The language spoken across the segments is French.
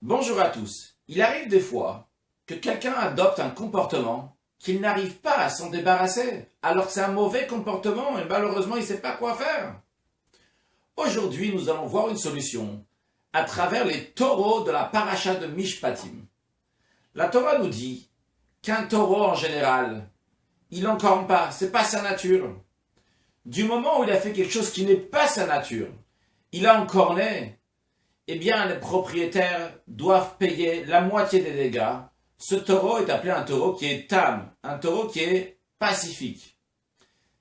Bonjour à tous. Il arrive des fois que quelqu'un adopte un comportement qu'il n'arrive pas à s'en débarrasser, alors que c'est un mauvais comportement et malheureusement il ne sait pas quoi faire. Aujourd'hui, nous allons voir une solution à travers les taureaux de la paracha de Mishpatim. La Torah nous dit qu'un taureau en général, il n'encorne pas, c'est pas sa nature. Du moment où il a fait quelque chose qui n'est pas sa nature, il a encorné, eh bien les propriétaires doivent payer la moitié des dégâts. Ce taureau est appelé un taureau qui est tam, un taureau qui est pacifique.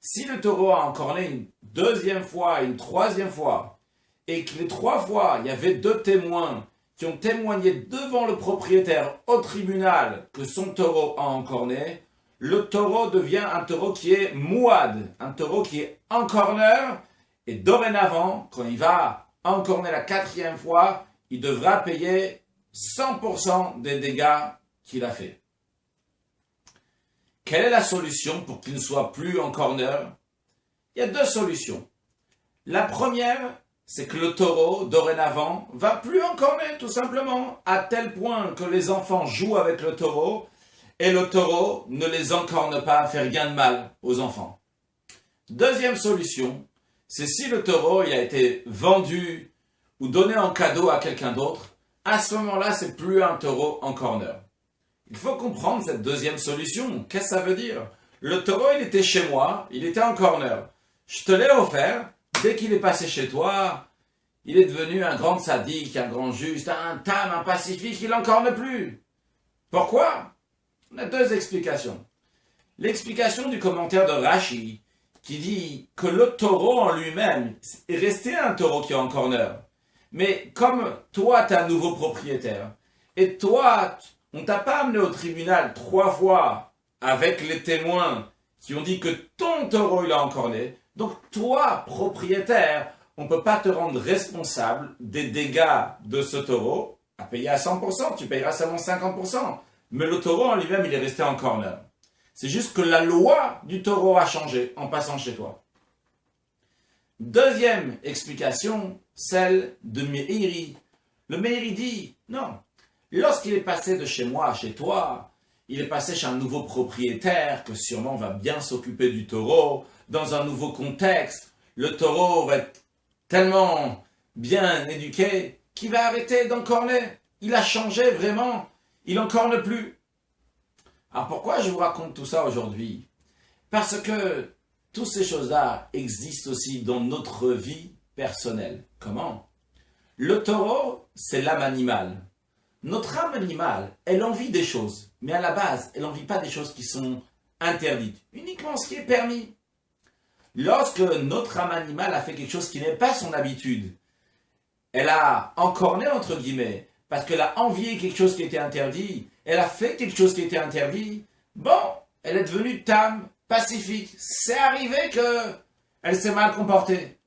Si le taureau a encorné une deuxième fois, une troisième fois, et que les 3 fois, il y avait 2 témoins qui ont témoigné devant le propriétaire au tribunal que son taureau a encorné, le taureau devient un taureau qui est mouad, un taureau qui est encorneur, et dorénavant, quand il va encorner la 4e fois, il devra payer 100% des dégâts qu'il a fait. Quelle est la solution pour qu'il ne soit plus encorneur? Il y a 2 solutions. La première, c'est que le taureau, dorénavant, va plus encorner, tout simplement, à tel point que les enfants jouent avec le taureau, et le taureau ne les encorne pas à faire rien de mal aux enfants. Deuxième solution, c'est si le taureau il a été vendu ou donné en cadeau à quelqu'un d'autre, à ce moment-là, c'est plus un taureau encorneur. Il faut comprendre cette deuxième solution. Qu'est-ce que ça veut dire? Le taureau, il était chez moi, il était encorneur. Je te l'ai offert, dès qu'il est passé chez toi, il est devenu un grand sadique, un grand juste, un tam, un pacifique, il n'encorne plus. Pourquoi? On a 2 explications. L'explication du commentaire de Rashi, qui dit que le taureau en lui-même est resté un taureau qui est encorneur. Mais comme toi, tu es un nouveau propriétaire, et toi, on ne t'a pas amené au tribunal 3 fois avec les témoins qui ont dit que ton taureau il a encorné, donc toi, propriétaire, on ne peut pas te rendre responsable des dégâts de ce taureau à payer à 100%, tu payeras seulement 50%. Mais le taureau en lui-même, il est resté encorneur. C'est juste que la loi du taureau a changé en passant chez toi. Deuxième explication, celle de Meiri. Le Meiri dit, non, lorsqu'il est passé de chez moi à chez toi, il est passé chez un nouveau propriétaire que sûrement va bien s'occuper du taureau, dans un nouveau contexte. Le taureau va être tellement bien éduqué qu'il va arrêter d'encorner. Il a changé vraiment, il n'encorne plus. Alors pourquoi je vous raconte tout ça aujourd'hui? Parce que toutes ces choses-là existent aussi dans notre vie personnelle. Comment? Le taureau, c'est l'âme animale. Notre âme animale, elle envie des choses, mais à la base, elle n'envie pas des choses qui sont interdites, uniquement ce qui est permis. Lorsque notre âme animale a fait quelque chose qui n'est pas son habitude, elle a encorné entre guillemets, parce qu'elle a envié quelque chose qui était interdit, elle a fait quelque chose qui était interdit, bon, elle est devenue tam, pacifique. C'est arrivé qu'elle s'est mal comportée.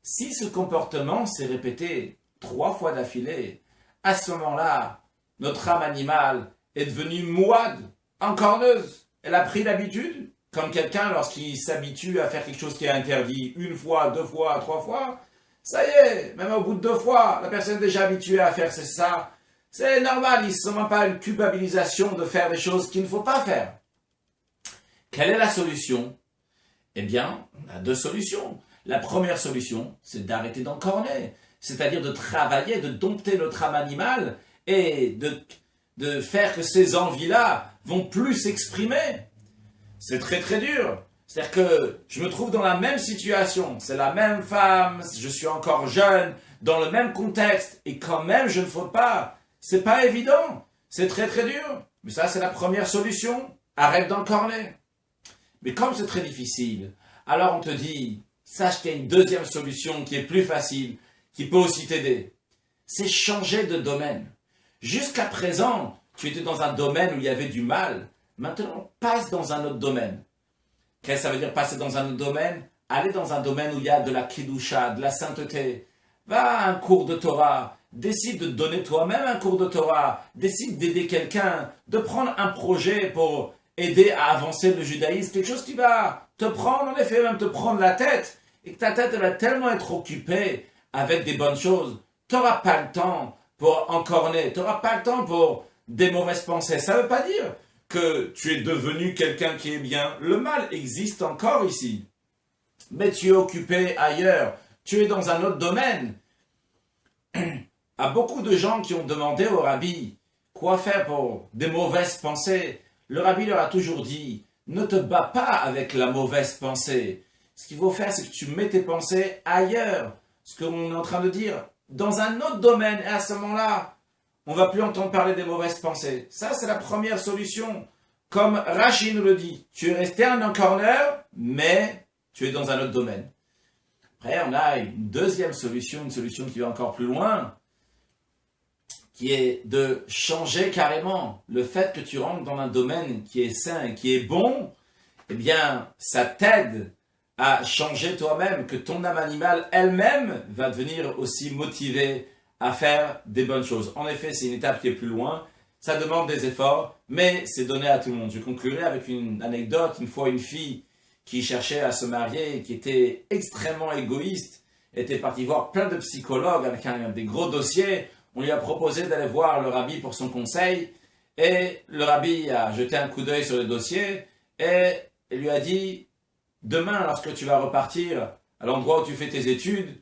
Si ce comportement s'est répété 3 fois d'affilée, à ce moment-là, notre âme animale est devenue mouade, encorneuse. Elle a pris l'habitude, comme quelqu'un lorsqu'il s'habitue à faire quelque chose qui est interdit 1 fois, 2 fois, 3 fois, ça y est, même au bout de 2 fois, la personne est déjà habituée à faire ça. C'est normal, il ne se sent pas une culpabilisation de faire des choses qu'il ne faut pas faire. Quelle est la solution? Eh bien, on a 2 solutions. La première solution, c'est d'arrêter d'encorner, c'est-à-dire de travailler, de dompter notre âme animale et de faire que ces envies-là vont plus s'exprimer. C'est très très dur. C'est-à-dire que je me trouve dans la même situation, c'est la même femme, je suis encore jeune, dans le même contexte, et quand même je ne faute pas. C'est pas évident, c'est très très dur. Mais ça c'est la première solution, arrête d'encorner. Mais comme c'est très difficile, alors on te dit, sache qu'il y a une deuxième solution qui est plus facile, qui peut aussi t'aider. C'est changer de domaine. Jusqu'à présent, tu étais dans un domaine où il y avait du mal, maintenant passe dans un autre domaine. Qu'est-ce que ça veut dire passer dans un autre domaine? Aller dans un domaine où il y a de la Kedusha, de la sainteté. Va à un cours de Torah. Décide de donner toi-même un cours de Torah. Décide d'aider quelqu'un. De prendre un projet pour aider à avancer le judaïsme. Quelque chose qui va te prendre, en effet, même te prendre la tête. Et que ta tête elle va tellement être occupée avec des bonnes choses. Tu n'auras pas le temps pour encorner, tu n'auras pas le temps pour des mauvaises pensées. Ça ne veut pas dire que tu es devenu quelqu'un qui est bien. Le mal existe encore ici. Mais tu es occupé ailleurs. Tu es dans un autre domaine. À beaucoup de gens qui ont demandé au rabbi quoi faire pour des mauvaises pensées, le rabbi leur a toujours dit, ne te bats pas avec la mauvaise pensée. Ce qu'il faut faire, c'est que tu mets tes pensées ailleurs. Ce qu'on est en train de dire, dans un autre domaine. Et à ce moment-là, on ne va plus entendre parler des mauvaises pensées. Ça, c'est la première solution. Comme Rashi nous le dit, tu es resté un corner, mais tu es dans un autre domaine. Après, on a une deuxième solution, une solution qui va encore plus loin, qui est de changer carrément. Le fait que tu rentres dans un domaine qui est sain et qui est bon, eh bien, ça t'aide à changer toi-même, que ton âme animale elle-même va devenir aussi motivée à faire des bonnes choses. En effet, c'est une étape qui est plus loin, ça demande des efforts, mais c'est donné à tout le monde. Je conclurai avec une anecdote. Une fois, une fille qui cherchait à se marier, qui était extrêmement égoïste, était partie voir plein de psychologues avec des gros dossiers. On lui a proposé d'aller voir le rabbi pour son conseil, et le rabbi a jeté un coup d'œil sur le dossier, et lui a dit, demain, lorsque tu vas repartir à l'endroit où tu fais tes études,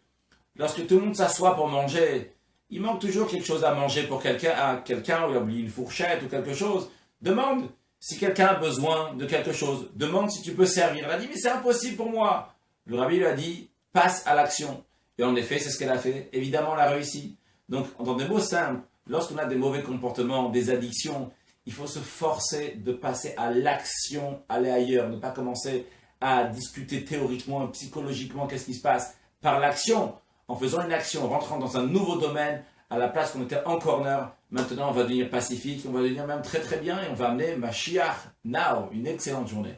lorsque tout le monde s'assoit pour manger, il manque toujours quelque chose à manger pour quelqu'un, ou il a oublié une fourchette ou quelque chose. Demande si quelqu'un a besoin de quelque chose. Demande si tu peux servir. Elle a dit, mais c'est impossible pour moi. Le rabbi lui a dit, passe à l'action. Et en effet, c'est ce qu'elle a fait. Évidemment, elle a réussi. Donc, dans des mots simples, lorsqu'on a des mauvais comportements, des addictions, il faut se forcer de passer à l'action, aller ailleurs, ne pas commencer à discuter théoriquement, psychologiquement, qu'est-ce qui se passe. Par l'action, en faisant une action, en rentrant dans un nouveau domaine, à la place qu'on était en corner, maintenant on va devenir pacifique, on va devenir même très très bien et on va amener Mashiach now. Une excellente journée.